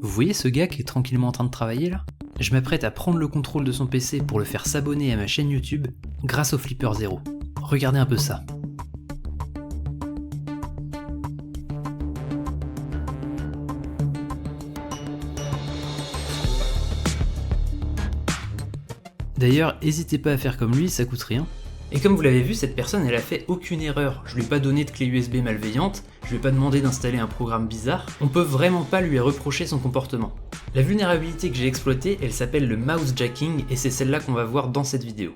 Vous voyez ce gars qui est tranquillement en train de travailler là? Je m'apprête à prendre le contrôle de son PC pour le faire s'abonner à ma chaîne YouTube grâce au Flipper Zero. Regardez un peu ça. D'ailleurs, n'hésitez pas à faire comme lui, ça coûte rien. Et comme vous l'avez vu, cette personne elle a fait aucune erreur. Je lui ai pas donné de clé USB malveillante, je lui ai pas demandé d'installer un programme bizarre, on peut vraiment pas lui reprocher son comportement. La vulnérabilité que j'ai exploitée, elle s'appelle le mouse jacking et c'est celle-là qu'on va voir dans cette vidéo.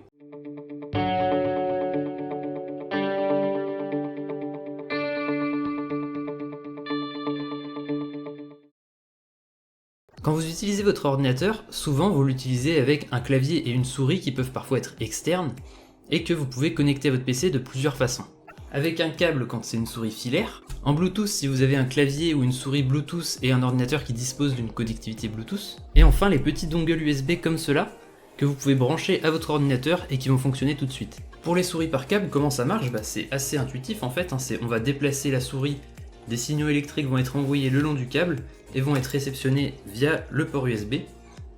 Quand vous utilisez votre ordinateur, souvent vous l'utilisez avec un clavier et une souris qui peuvent parfois être externes, et que vous pouvez connecter à votre PC de plusieurs façons. Avec un câble quand c'est une souris filaire, en Bluetooth si vous avez un clavier ou une souris Bluetooth et un ordinateur qui dispose d'une connectivité Bluetooth, et enfin les petits dongles USB comme cela, que vous pouvez brancher à votre ordinateur et qui vont fonctionner tout de suite. Pour les souris par câble, comment ça marche? C'est assez intuitif en fait, on va déplacer la souris, des signaux électriques vont être envoyés le long du câble et vont être réceptionnés via le port USB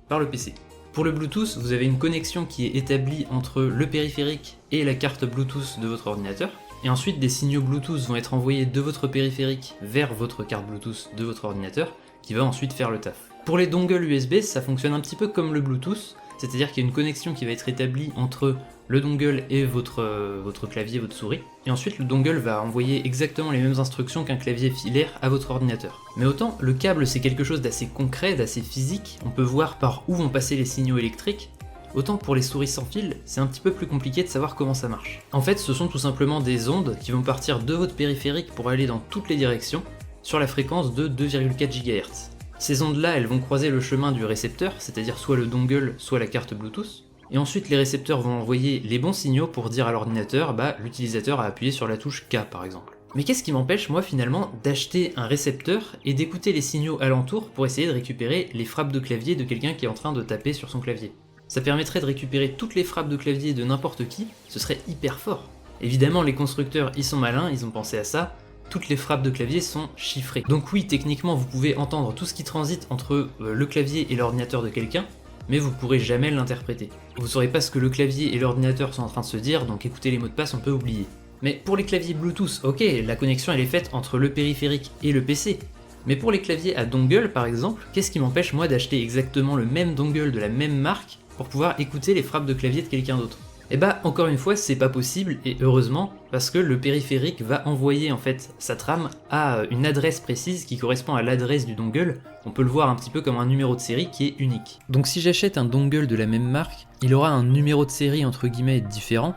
par le PC. Pour le Bluetooth, vous avez une connexion qui est établie entre le périphérique et la carte Bluetooth de votre ordinateur, et ensuite des signaux Bluetooth vont être envoyés de votre périphérique vers votre carte Bluetooth de votre ordinateur, qui va ensuite faire le taf. Pour les dongles USB, ça fonctionne un petit peu comme le Bluetooth, c'est-à-dire qu'il y a une connexion qui va être établie entre le dongle et votre clavier, votre souris, et ensuite le dongle va envoyer exactement les mêmes instructions qu'un clavier filaire à votre ordinateur. Mais autant le câble c'est quelque chose d'assez concret, d'assez physique, on peut voir par où vont passer les signaux électriques, autant pour les souris sans fil, c'est un petit peu plus compliqué de savoir comment ça marche. En fait, ce sont tout simplement des ondes qui vont partir de votre périphérique pour aller dans toutes les directions, sur la fréquence de 2,4 GHz. Ces ondes-là, elles vont croiser le chemin du récepteur, c'est-à-dire soit le dongle, soit la carte Bluetooth, et ensuite les récepteurs vont envoyer les bons signaux pour dire à l'ordinateur, l'utilisateur a appuyé sur la touche K par exemple. Mais qu'est-ce qui m'empêche moi finalement d'acheter un récepteur et d'écouter les signaux alentour pour essayer de récupérer les frappes de clavier de quelqu'un qui est en train de taper sur son clavier? Ça permettrait de récupérer toutes les frappes de clavier de n'importe qui, ce serait hyper fort. Évidemment les constructeurs ils sont malins, ils ont pensé à ça, toutes les frappes de clavier sont chiffrées. Donc oui, techniquement vous pouvez entendre tout ce qui transite entre le clavier et l'ordinateur de quelqu'un, mais vous pourrez jamais l'interpréter. Vous saurez pas ce que le clavier et l'ordinateur sont en train de se dire, donc écouter les mots de passe on peut oublier. Mais pour les claviers Bluetooth, ok, la connexion elle est faite entre le périphérique et le PC. Mais pour les claviers à dongle par exemple, qu'est-ce qui m'empêche moi d'acheter exactement le même dongle de la même marque pour pouvoir écouter les frappes de clavier de quelqu'un d'autre? Et encore une fois, c'est pas possible, et heureusement, parce que le périphérique va envoyer en fait sa trame à une adresse précise qui correspond à l'adresse du dongle. On peut le voir un petit peu comme un numéro de série qui est unique. Donc si j'achète un dongle de la même marque, il aura un numéro de série entre guillemets différent,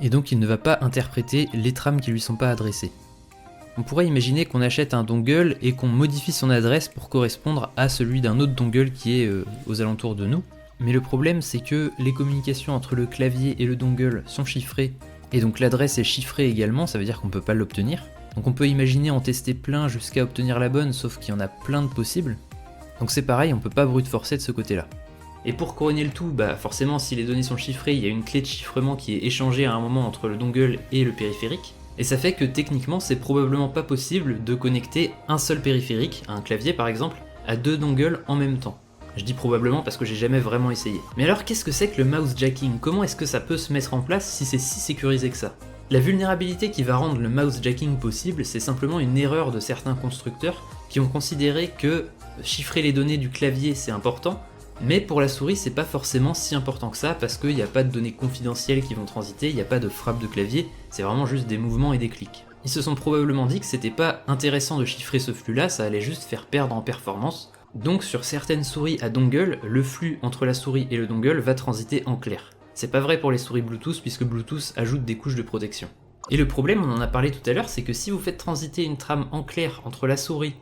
et donc il ne va pas interpréter les trames qui lui sont pas adressées. On pourrait imaginer qu'on achète un dongle et qu'on modifie son adresse pour correspondre à celui d'un autre dongle qui est aux alentours de nous. Mais le problème c'est que les communications entre le clavier et le dongle sont chiffrées, et donc l'adresse est chiffrée également, ça veut dire qu'on peut pas l'obtenir. Donc on peut imaginer en tester plein jusqu'à obtenir la bonne, sauf qu'il y en a plein de possibles. Donc c'est pareil, on peut pas brute forcer de ce côté-là. Et pour couronner le tout, forcément si les données sont chiffrées, il y a une clé de chiffrement qui est échangée à un moment entre le dongle et le périphérique, et ça fait que techniquement c'est probablement pas possible de connecter un seul périphérique, un clavier par exemple, à deux dongles en même temps. Je dis probablement parce que j'ai jamais vraiment essayé. Mais alors qu'est-ce que c'est que le mouse jacking? Comment est-ce que ça peut se mettre en place si c'est si sécurisé que ça? La vulnérabilité qui va rendre le mouse jacking possible, c'est simplement une erreur de certains constructeurs qui ont considéré que chiffrer les données du clavier c'est important, mais pour la souris c'est pas forcément si important que ça parce qu'il n'y a pas de données confidentielles qui vont transiter, il n'y a pas de frappe de clavier, c'est vraiment juste des mouvements et des clics. Ils se sont probablement dit que c'était pas intéressant de chiffrer ce flux-là, ça allait juste faire perdre en performance. Donc sur certaines souris à dongle, le flux entre la souris et le dongle va transiter en clair. C'est pas vrai pour les souris Bluetooth puisque Bluetooth ajoute des couches de protection. Et le problème, on en a parlé tout à l'heure, c'est que si vous faites transiter une trame en clair entre la souris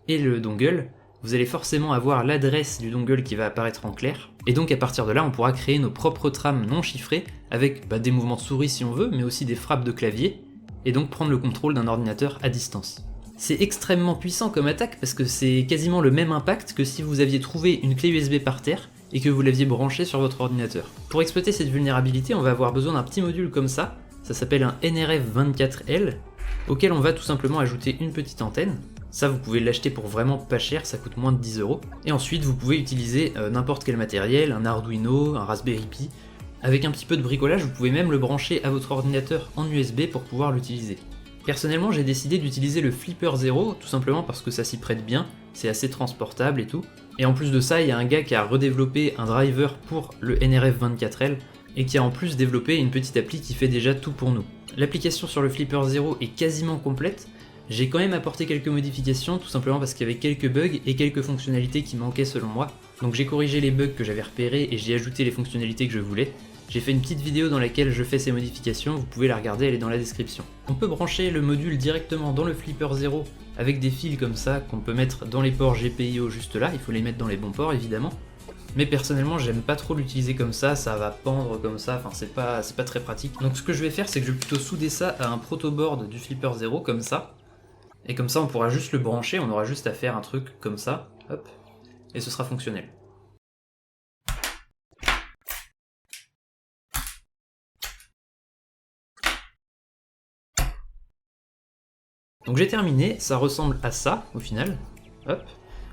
et le dongle, vous allez forcément avoir l'adresse du dongle qui va apparaître en clair, et donc à partir de là on pourra créer nos propres trames non chiffrées avec des mouvements de souris si on veut, mais aussi des frappes de clavier, et donc prendre le contrôle d'un ordinateur à distance. C'est extrêmement puissant comme attaque parce que c'est quasiment le même impact que si vous aviez trouvé une clé USB par terre et que vous l'aviez branchée sur votre ordinateur. Pour exploiter cette vulnérabilité, on va avoir besoin d'un petit module comme ça s'appelle un NRF24L, auquel on va tout simplement ajouter une petite antenne. Ça, vous pouvez l'acheter pour vraiment pas cher, ça coûte moins de 10 €. Et ensuite, vous pouvez utiliser n'importe quel matériel, un Arduino, un Raspberry Pi. Avec un petit peu de bricolage, vous pouvez même le brancher à votre ordinateur en USB pour pouvoir l'utiliser. Personnellement, j'ai décidé d'utiliser le Flipper Zero, tout simplement parce que ça s'y prête bien, c'est assez transportable et tout. Et en plus de ça, il y a un gars qui a redéveloppé un driver pour le NRF24L, et qui a en plus développé une petite appli qui fait déjà tout pour nous. L'application sur le Flipper Zero est quasiment complète. J'ai quand même apporté quelques modifications, tout simplement parce qu'il y avait quelques bugs et quelques fonctionnalités qui manquaient selon moi. Donc j'ai corrigé les bugs que j'avais repérés et j'ai ajouté les fonctionnalités que je voulais. J'ai fait une petite vidéo dans laquelle je fais ces modifications, vous pouvez la regarder, elle est dans la description. On peut brancher le module directement dans le Flipper Zero avec des fils comme ça qu'on peut mettre dans les ports GPIO juste là, il faut les mettre dans les bons ports évidemment. Mais personnellement j'aime pas trop l'utiliser comme ça va pendre comme ça, enfin c'est pas très pratique. Donc ce que je vais faire c'est que je vais plutôt souder ça à un protoboard du Flipper Zero comme ça. Et comme ça on pourra juste le brancher, on aura juste à faire un truc comme ça, hop, et ce sera fonctionnel. Donc j'ai terminé, ça ressemble à ça au final, hop.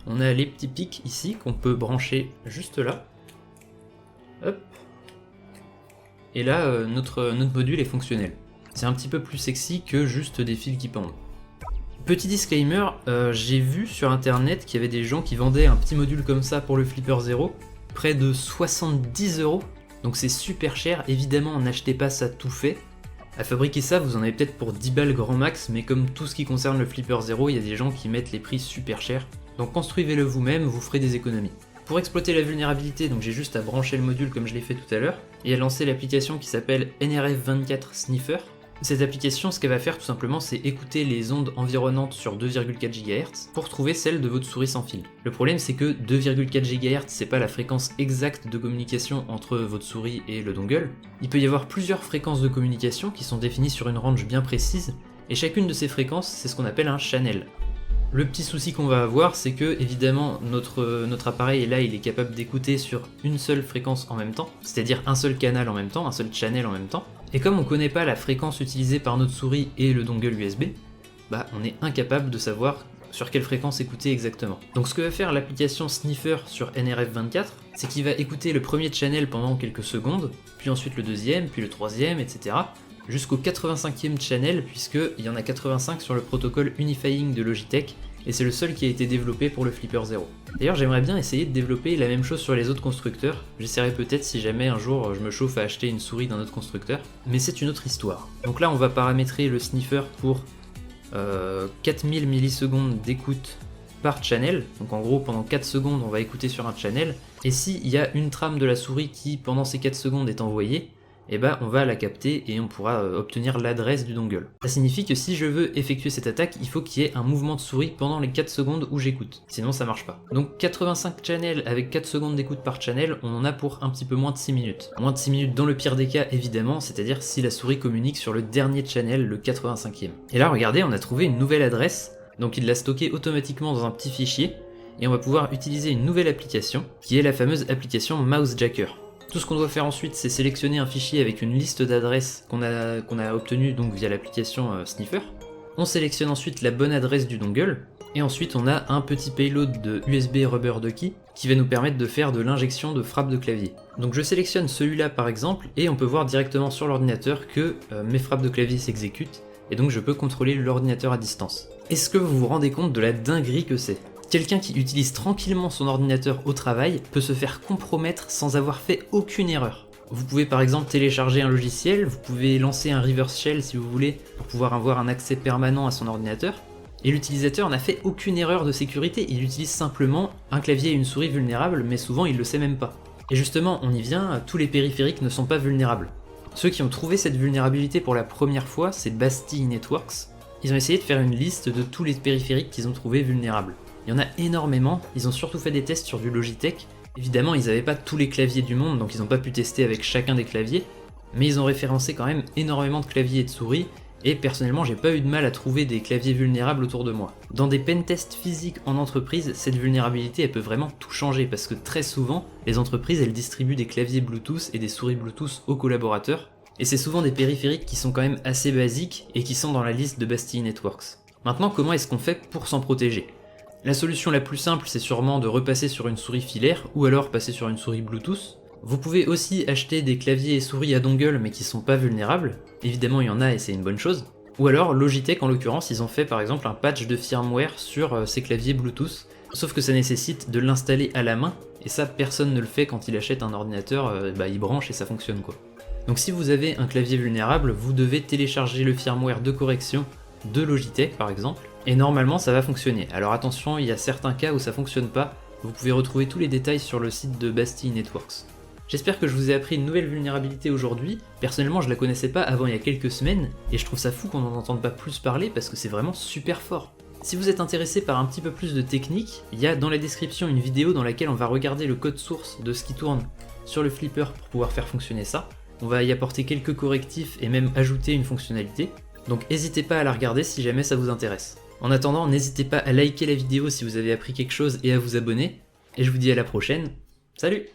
On a les petits pics ici qu'on peut brancher juste là, hop. Et là notre module est fonctionnel. C'est un petit peu plus sexy que juste des fils qui pendent. Petit disclaimer, j'ai vu sur internet qu'il y avait des gens qui vendaient un petit module comme ça pour le Flipper Zero, près de 70 €, donc c'est super cher, évidemment n'achetez pas ça tout fait. À fabriquer ça, vous en avez peut-être pour 10 balles grand max, mais comme tout ce qui concerne le Flipper Zero, il y a des gens qui mettent les prix super chers. Donc construisez-le vous-même, vous ferez des économies. Pour exploiter la vulnérabilité, donc j'ai juste à brancher le module comme je l'ai fait tout à l'heure, et à lancer l'application qui s'appelle NRF24 Sniffer. Cette application, ce qu'elle va faire tout simplement, c'est écouter les ondes environnantes sur 2,4 GHz pour trouver celle de votre souris sans fil. Le problème, c'est que 2,4 GHz, c'est pas la fréquence exacte de communication entre votre souris et le dongle. Il peut y avoir plusieurs fréquences de communication qui sont définies sur une range bien précise, et chacune de ces fréquences, c'est ce qu'on appelle un channel. Le petit souci qu'on va avoir, c'est que évidemment notre appareil là, il est capable d'écouter sur une seule fréquence en même temps, c'est-à-dire un seul canal en même temps, un seul channel en même temps. Et comme on connaît pas la fréquence utilisée par notre souris et le dongle USB, bah on est incapable de savoir sur quelle fréquence écouter exactement. Donc ce que va faire l'application Sniffer sur NRF24, c'est qu'il va écouter le premier channel pendant quelques secondes, puis ensuite le deuxième, puis le troisième, etc. jusqu'au 85e channel, puisqu'il y en a 85 sur le protocole Unifying de Logitech, et c'est le seul qui a été développé pour le Flipper Zero. D'ailleurs j'aimerais bien essayer de développer la même chose sur les autres constructeurs, j'essaierai peut-être si jamais un jour je me chauffe à acheter une souris d'un autre constructeur, mais c'est une autre histoire. Donc là on va paramétrer le sniffer pour 4000 millisecondes d'écoute par channel, donc en gros pendant 4 secondes on va écouter sur un channel, et s'il y a une trame de la souris qui pendant ces 4 secondes est envoyée, et bah on va la capter et on pourra obtenir l'adresse du dongle. Ça signifie que si je veux effectuer cette attaque, il faut qu'il y ait un mouvement de souris pendant les 4 secondes où j'écoute, sinon ça marche pas. Donc 85 channels avec 4 secondes d'écoute par channel, on en a pour un petit peu moins de 6 minutes. Moins de 6 minutes dans le pire des cas évidemment, c'est-à-dire si la souris communique sur le dernier channel, le 85e. Et là regardez, on a trouvé une nouvelle adresse, donc il l'a stockée automatiquement dans un petit fichier, et on va pouvoir utiliser une nouvelle application, qui est la fameuse application Mousejacker. Tout ce qu'on doit faire ensuite, c'est sélectionner un fichier avec une liste d'adresses qu'on a obtenues donc via l'application Sniffer. On sélectionne ensuite la bonne adresse du dongle, et ensuite on a un petit payload de USB Rubber Ducky qui va nous permettre de faire de l'injection de frappes de clavier. Donc je sélectionne celui-là par exemple, et on peut voir directement sur l'ordinateur que mes frappes de clavier s'exécutent, et donc je peux contrôler l'ordinateur à distance. Est-ce que vous vous rendez compte de la dinguerie que c'est ? Quelqu'un qui utilise tranquillement son ordinateur au travail peut se faire compromettre sans avoir fait aucune erreur. Vous pouvez par exemple télécharger un logiciel, vous pouvez lancer un reverse shell si vous voulez pour pouvoir avoir un accès permanent à son ordinateur, et l'utilisateur n'a fait aucune erreur de sécurité, il utilise simplement un clavier et une souris vulnérables, mais souvent il le sait même pas. Et justement, on y vient, tous les périphériques ne sont pas vulnérables. Ceux qui ont trouvé cette vulnérabilité pour la première fois, c'est Bastille Networks. Ils ont essayé de faire une liste de tous les périphériques qu'ils ont trouvés vulnérables. Il y en a énormément, ils ont surtout fait des tests sur du Logitech. Évidemment, ils n'avaient pas tous les claviers du monde, donc ils n'ont pas pu tester avec chacun des claviers, mais ils ont référencé quand même énormément de claviers et de souris, et personnellement, j'ai pas eu de mal à trouver des claviers vulnérables autour de moi. Dans des pentests physiques en entreprise, cette vulnérabilité, elle peut vraiment tout changer, parce que très souvent, les entreprises, elles distribuent des claviers Bluetooth et des souris Bluetooth aux collaborateurs, et c'est souvent des périphériques qui sont quand même assez basiques, et qui sont dans la liste de Bastille Networks. Maintenant, comment est-ce qu'on fait pour s'en protéger? La solution la plus simple, c'est sûrement de repasser sur une souris filaire, ou alors passer sur une souris Bluetooth. Vous pouvez aussi acheter des claviers et souris à dongle mais qui sont pas vulnérables, évidemment il y en a et c'est une bonne chose. Ou alors Logitech en l'occurrence, ils ont fait par exemple un patch de firmware sur ces claviers Bluetooth, sauf que ça nécessite de l'installer à la main, et ça personne ne le fait quand il achète un ordinateur, il branche et ça fonctionne quoi. Donc si vous avez un clavier vulnérable, vous devez télécharger le firmware de correction de Logitech par exemple, et normalement ça va fonctionner. Alors attention, il y a certains cas où ça fonctionne pas, vous pouvez retrouver tous les détails sur le site de Bastille Networks. J'espère que je vous ai appris une nouvelle vulnérabilité aujourd'hui. Personnellement, je la connaissais pas avant il y a quelques semaines, et je trouve ça fou qu'on n'en entende pas plus parler parce que c'est vraiment super fort. Si vous êtes intéressé par un petit peu plus de technique, il y a dans la description une vidéo dans laquelle on va regarder le code source de ce qui tourne sur le flipper pour pouvoir faire fonctionner ça. On va y apporter quelques correctifs et même ajouter une fonctionnalité, donc n'hésitez pas à la regarder si jamais ça vous intéresse. En attendant, n'hésitez pas à liker la vidéo si vous avez appris quelque chose et à vous abonner, et je vous dis à la prochaine, salut!